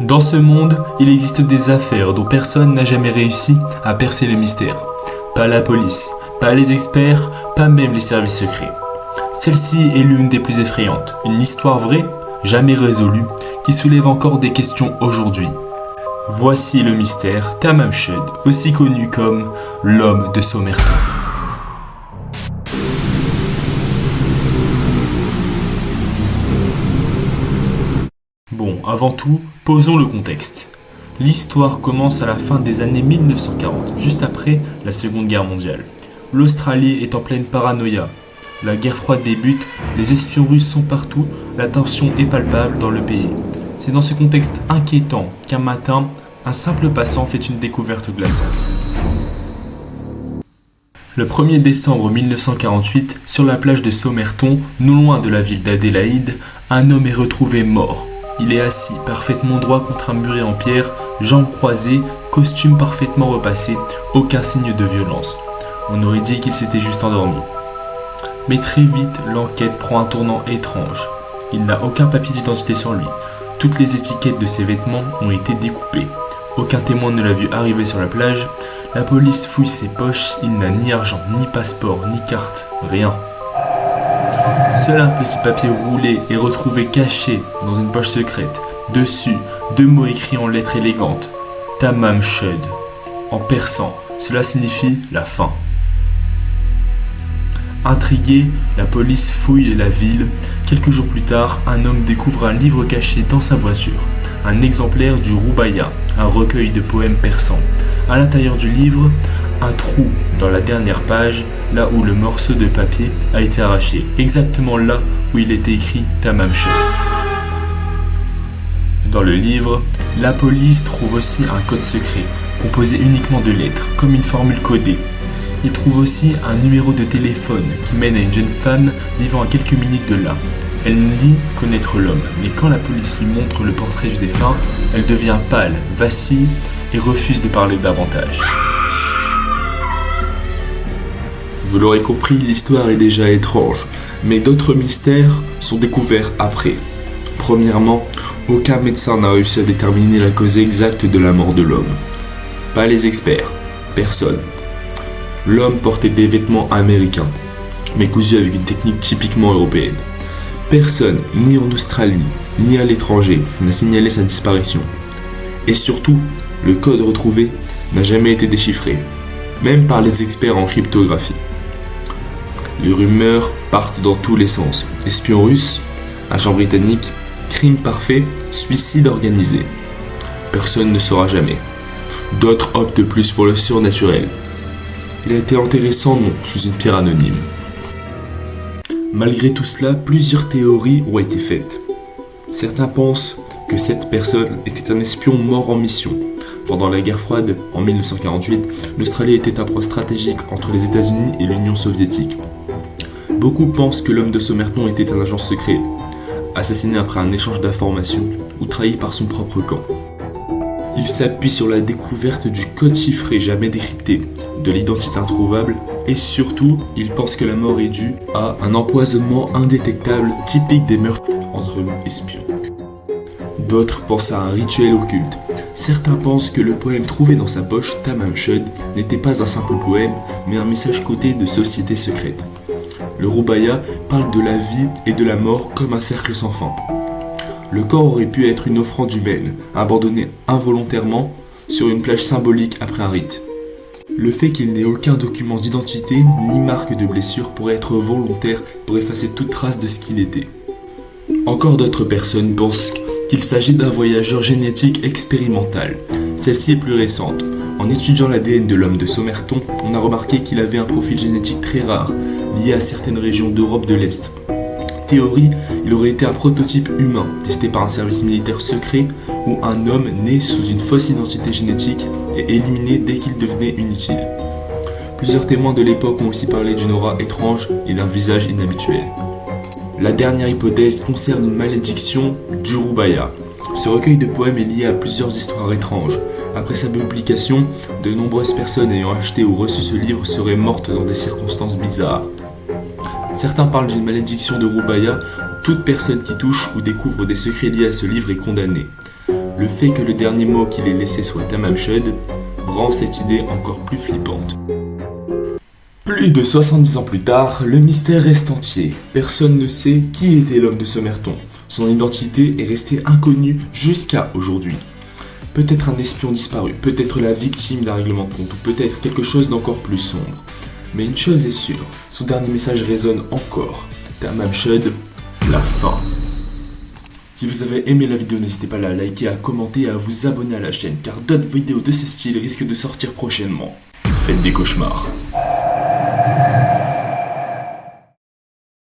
Dans ce monde, il existe des affaires dont personne n'a jamais réussi à percer le mystère. Pas la police, pas les experts, pas même les services secrets. Celle-ci est l'une des plus effrayantes, une histoire vraie, jamais résolue, qui soulève encore des questions aujourd'hui. Voici le mystère Tamam Shud, aussi connu comme l'homme de Somerton. Bon, avant tout, posons le contexte. L'histoire commence à la fin des années 1940, juste après la Seconde Guerre mondiale. L'Australie est en pleine paranoïa. La guerre froide débute, les espions russes sont partout, la tension est palpable dans le pays. C'est dans ce contexte inquiétant qu'un matin, un simple passant fait une découverte glaçante. Le 1er décembre 1948, sur la plage de Somerton, non loin de la ville d'Adélaïde, un homme est retrouvé mort. Il est assis, parfaitement droit contre un muret en pierre, jambes croisées, costume parfaitement repassé, aucun signe de violence. On aurait dit qu'il s'était juste endormi. Mais très vite, l'enquête prend un tournant étrange. Il n'a aucun papier d'identité sur lui. Toutes les étiquettes de ses vêtements ont été découpées. Aucun témoin ne l'a vu arriver sur la plage. La police fouille ses poches, il n'a ni argent, ni passeport, ni carte, rien. Seul un petit papier roulé est retrouvé caché dans une poche secrète. Dessus, 2 mots écrits en lettres élégantes. Tamam Shud. En persan, cela signifie la fin. Intriguée, la police fouille la ville. Quelques jours plus tard, un homme découvre un livre caché dans sa voiture. Un exemplaire du Rubaiyat, un recueil de poèmes persans. À l'intérieur du livre, un trou dans la dernière page, là où le morceau de papier a été arraché, exactement là où il était écrit Tamam Shud. Dans le livre, la police trouve aussi un code secret, composé uniquement de lettres, comme une formule codée. Il trouve aussi un numéro de téléphone qui mène à une jeune femme vivant à quelques minutes de là. Elle dit connaître l'homme, mais quand la police lui montre le portrait du défunt, elle devient pâle, vacille et refuse de parler davantage. Vous l'aurez compris, l'histoire est déjà étrange, mais d'autres mystères sont découverts après. Premièrement, aucun médecin n'a réussi à déterminer la cause exacte de la mort de l'homme. Pas les experts, personne. L'homme portait des vêtements américains, mais cousus avec une technique typiquement européenne. Personne, ni en Australie, ni à l'étranger, n'a signalé sa disparition. Et surtout, le code retrouvé n'a jamais été déchiffré, même par les experts en cryptographie. Les rumeurs partent dans tous les sens. Espions russes, agents britanniques, crime parfait, suicide organisé. Personne ne saura jamais. D'autres optent plus pour le surnaturel. Il a été enterré sans nom sous une pierre anonyme. Malgré tout cela, plusieurs théories ont été faites. Certains pensent que cette personne était un espion mort en mission. Pendant la guerre froide, en 1948, l'Australie était un point stratégique entre les États-Unis et l'Union soviétique. Beaucoup pensent que l'homme de Somerton était un agent secret, assassiné après un échange d'informations ou trahi par son propre camp. Il s'appuie sur la découverte du code chiffré jamais décrypté, de l'identité introuvable et surtout, il pense que la mort est due à un empoisonnement indétectable typique des meurtres entre espions. D'autres pensent à un rituel occulte. Certains pensent que le poème trouvé dans sa poche, Tamam Shud, n'était pas un simple poème, mais un message codé de société secrète. Le Rubaiyat parle de la vie et de la mort comme un cercle sans fin. Le corps aurait pu être une offrande humaine, abandonnée involontairement sur une plage symbolique après un rite. Le fait qu'il n'ait aucun document d'identité ni marque de blessure pourrait être volontaire pour effacer toute trace de ce qu'il était. Encore d'autres personnes pensent qu'il s'agit d'un voyageur génétique expérimental. Celle-ci est plus récente. En étudiant l'ADN de l'homme de Somerton, on a remarqué qu'il avait un profil génétique très rare, lié à certaines régions d'Europe de l'Est. Théorie, il aurait été un prototype humain, testé par un service militaire secret, ou un homme né sous une fausse identité génétique et éliminé dès qu'il devenait inutile. Plusieurs témoins de l'époque ont aussi parlé d'une aura étrange et d'un visage inhabituel. La dernière hypothèse concerne une malédiction du Rubaiyat. Ce recueil de poèmes est lié à plusieurs histoires étranges. Après sa publication, de nombreuses personnes ayant acheté ou reçu ce livre seraient mortes dans des circonstances bizarres. Certains parlent d'une malédiction de Rubaiyat. Toute personne qui touche ou découvre des secrets liés à ce livre est condamnée. Le fait que le dernier mot qu'il ait laissé soit Tamam Shud rend cette idée encore plus flippante. Plus de 70 ans plus tard, le mystère reste entier. Personne ne sait qui était l'homme de Sommerton. Son identité est restée inconnue jusqu'à aujourd'hui. Peut-être un espion disparu, peut-être la victime d'un règlement de compte, ou peut-être quelque chose d'encore plus sombre. Mais une chose est sûre, son dernier message résonne encore. Tamam Shud, la fin. Si vous avez aimé la vidéo, n'hésitez pas à la liker, à commenter et à vous abonner à la chaîne, car d'autres vidéos de ce style risquent de sortir prochainement. Faites des cauchemars.